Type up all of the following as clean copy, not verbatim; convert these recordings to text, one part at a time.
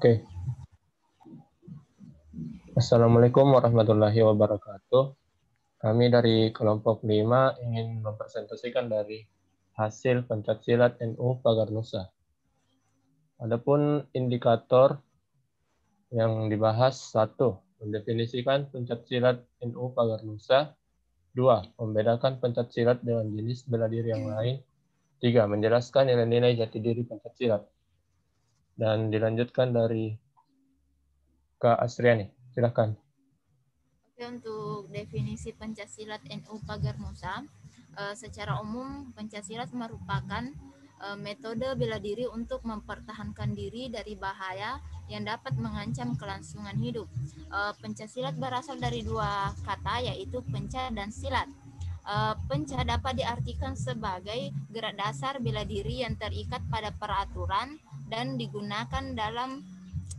Oke. Assalamualaikum warahmatullahi wabarakatuh. Kami dari kelompok 5 ingin mempresentasikan dari hasil pencaksilat NU Pagar Nusa. Adapun indikator yang dibahas: 1. Mendefinisikan pencaksilat NU Pagar Nusa. 2. Membedakan pencaksilat dengan jenis bela diri yang lain. 3. Menjelaskan nilai-nilai jati diri pencaksilat. Dan dilanjutkan dari Kak Asriani. Silakan. Oke, untuk definisi Pencaksilat NU Pagar Nusa, secara umum Pencaksilat merupakan metode bela diri untuk mempertahankan diri dari bahaya yang dapat mengancam kelangsungan hidup. Pencaksilat berasal dari dua kata, yaitu penca dan silat. Penca dapat diartikan sebagai gerak dasar bela diri yang terikat pada peraturan dan digunakan dalam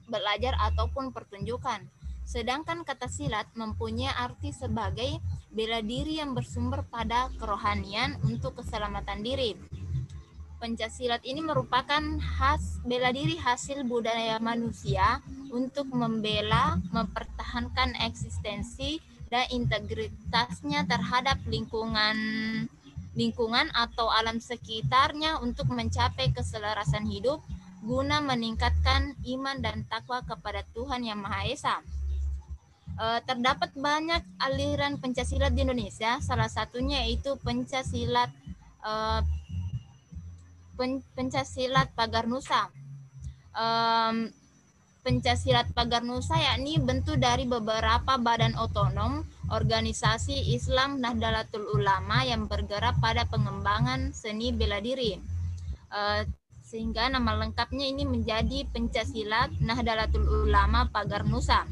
belajar ataupun pertunjukan. Sedangkan kata silat mempunyai arti sebagai bela diri yang bersumber pada kerohanian untuk keselamatan diri. Pencaksilat ini merupakan bela diri hasil budaya manusia untuk membela, mempertahankan eksistensi dan integritasnya terhadap lingkungan atau alam sekitarnya untuk mencapai keselarasan hidup guna meningkatkan iman dan takwa kepada Tuhan Yang Maha Esa. Terdapat banyak aliran pencaksilat di Indonesia, salah satunya yaitu pencaksilat Pagar Nusa. Pencaksilat Pagar Nusa yakni bentuk dari beberapa badan otonom organisasi Islam Nahdlatul Ulama yang bergerak pada pengembangan seni bela diri. Sehingga nama lengkapnya ini menjadi Pencaksilat Nahdlatul Ulama Pagar Nusa.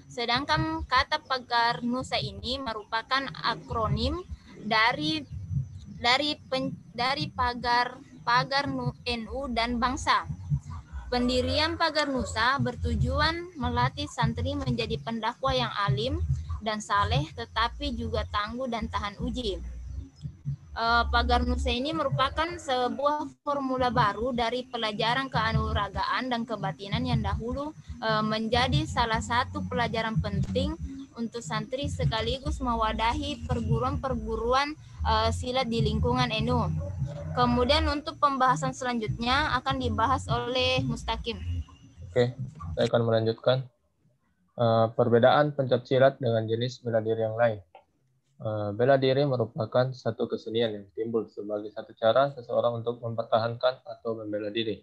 Sedangkan kata Pagar Nusa ini merupakan akronim dari Pagar NU dan bangsa. Pendirian Pagar Nusa bertujuan melatih santri menjadi pendakwa yang alim dan saleh, tetapi juga tangguh dan tahan uji. Pagar Nusa ini merupakan sebuah formula baru dari pelajaran keanuragaan dan kebatinan yang dahulu menjadi salah satu pelajaran penting untuk santri sekaligus mewadahi perguruan-perguruan silat di lingkungan NU. Kemudian untuk pembahasan selanjutnya akan dibahas oleh Mustaqim. Oke, saya akan melanjutkan. Perbedaan pencaksilat dengan jenis bela diri yang lain. Bela diri merupakan satu kesenian yang timbul sebagai satu cara seseorang untuk mempertahankan atau membela diri.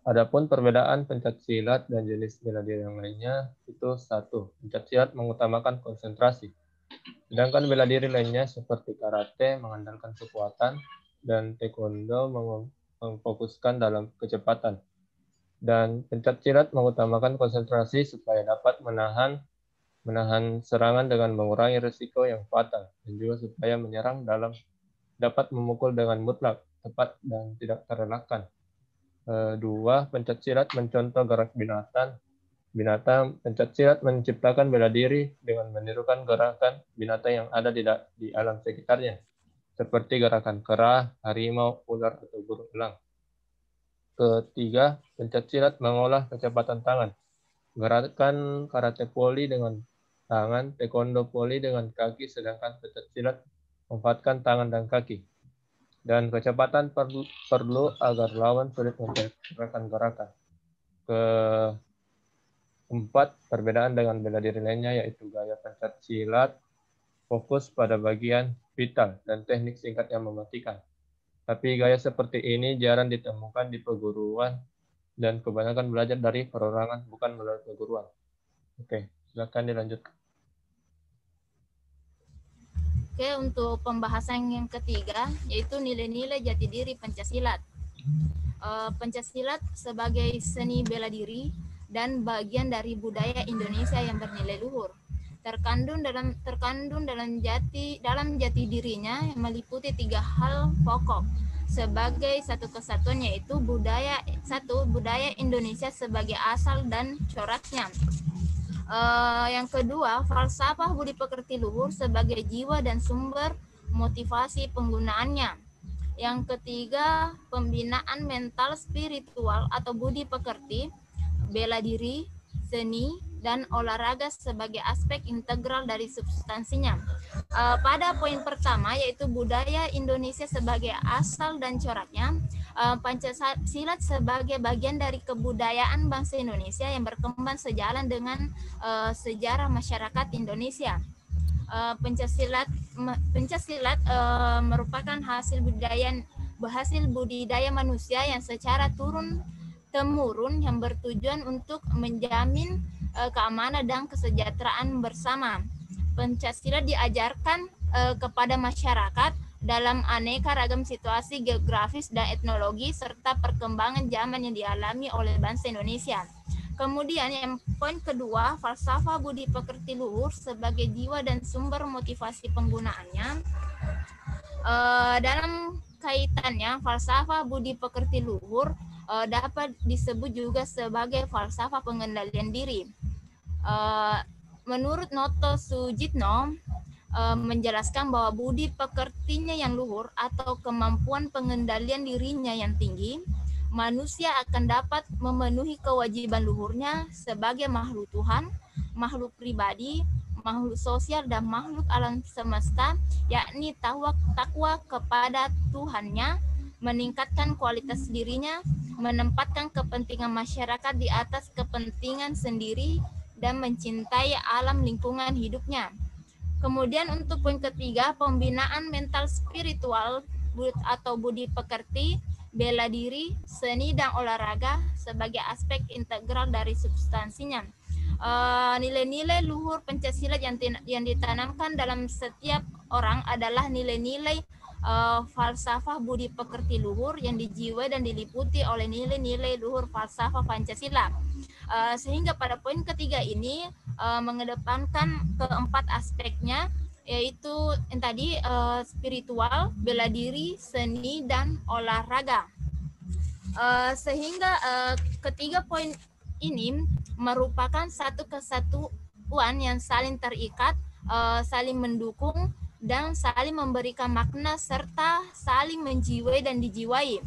Adapun perbedaan pencaksilat dan jenis bela diri yang lainnya itu: 1. Pencaksilat mengutamakan konsentrasi, sedangkan bela diri lainnya seperti karate mengandalkan kekuatan dan taekwondo memfokuskan dalam kecepatan. Dan pencaksilat mengutamakan konsentrasi supaya dapat menahan serangan dengan mengurangi risiko yang fatal, dan juga supaya menyerang dapat memukul dengan mutlak, tepat, dan tidak terelakkan. 2. Pencaksilat mencontoh gerak binatang. Pencaksilat menciptakan bela diri dengan menirukan gerakan binatang yang ada di alam sekitarnya, seperti gerakan kera, harimau, ular, atau burung elang. 3. Pencaksilat mengolah kecepatan tangan. Gerakan karate poli dengan tangan, taekwondo poli dengan kaki, sedangkan pencaksilat memanfaatkan tangan dan kaki. Dan kecepatan perlu agar lawan sulit mempergerakan gerakan. Keempat, perbedaan dengan bela diri lainnya yaitu gaya pencaksilat fokus pada bagian vital dan teknik singkat yang mematikan. Tapi gaya seperti ini jarang ditemukan di perguruan dan kebanyakan belajar dari perorangan, bukan melalui perguruan. Oke, silakan dilanjutkan. Oke, untuk pembahasan yang ketiga yaitu nilai-nilai jati diri Pencaksilat. Pencaksilat sebagai seni bela diri dan bagian dari budaya Indonesia yang bernilai luhur. Terkandung dalam jati dirinya yang meliputi 3 hal pokok sebagai satu kesatuan, yaitu budaya Indonesia sebagai asal dan coraknya. Yang kedua, falsafah budi pekerti luhur sebagai jiwa dan sumber motivasi penggunaannya. Yang ketiga, pembinaan mental spiritual atau budi pekerti bela diri, seni, dan olahraga sebagai aspek integral dari substansinya. Pada poin pertama yaitu budaya Indonesia sebagai asal dan coraknya, Pancasila sebagai bagian dari kebudayaan bangsa Indonesia yang berkembang sejalan dengan sejarah masyarakat Indonesia. Pencaksilat merupakan hasil budidaya manusia yang secara turun temurun yang bertujuan untuk menjamin keamanan dan kesejahteraan bersama. Pencaksilat diajarkan kepada masyarakat dalam aneka ragam situasi geografis dan etnologi serta perkembangan zaman yang dialami oleh bangsa Indonesia. Kemudian yang poin kedua, falsafah budi pekerti luhur sebagai jiwa dan sumber motivasi penggunaannya. Dalam kaitannya, falsafah budi pekerti luhur dapat disebut juga sebagai falsafah pengendalian diri. Menurut Noto Sujitno, menjelaskan bahwa budi pekertinya yang luhur atau kemampuan pengendalian dirinya yang tinggi, manusia akan dapat memenuhi kewajiban luhurnya sebagai makhluk Tuhan, makhluk pribadi, makhluk sosial, dan makhluk alam semesta, yakni takwa kepada Tuhannya, meningkatkan kualitas dirinya, menempatkan kepentingan masyarakat di atas kepentingan sendiri, dan mencintai alam lingkungan hidupnya. Kemudian untuk poin ketiga, pembinaan mental spiritual atau budi pekerti, bela diri, seni, dan olahraga sebagai aspek integral dari substansinya. Nilai-nilai luhur Pancasila yang ditanamkan dalam setiap orang adalah nilai-nilai falsafah budi pekerti luhur yang dijiwai dan diliputi oleh nilai-nilai luhur falsafah Pancasila. Sehingga pada poin ketiga ini mengedepankan keempat aspeknya, yaitu yang tadi spiritual, bela diri, seni, dan olahraga. Sehingga ketiga poin ini merupakan satu kesatuan yang saling terikat, saling mendukung, dan saling memberikan makna serta saling menjiwai dan dijiwai.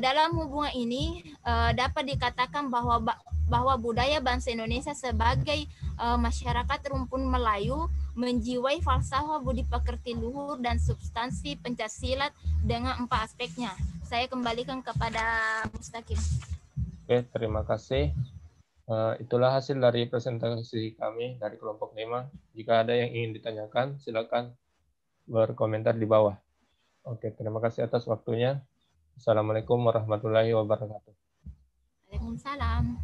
Dalam hubungan ini dapat dikatakan bahwa budaya bangsa Indonesia sebagai masyarakat rumpun Melayu menjiwai falsafah budi pekerti luhur dan substansi Pancasilat dengan empat aspeknya. Saya kembalikan kepada Mustaqim. Oke, terima kasih. Itulah hasil dari presentasi kami dari kelompok 5. Jika ada yang ingin ditanyakan, silakan berkomentar di bawah. Oke, terima kasih atas waktunya. Assalamualaikum warahmatullahi wabarakatuh. Waalaikumsalam.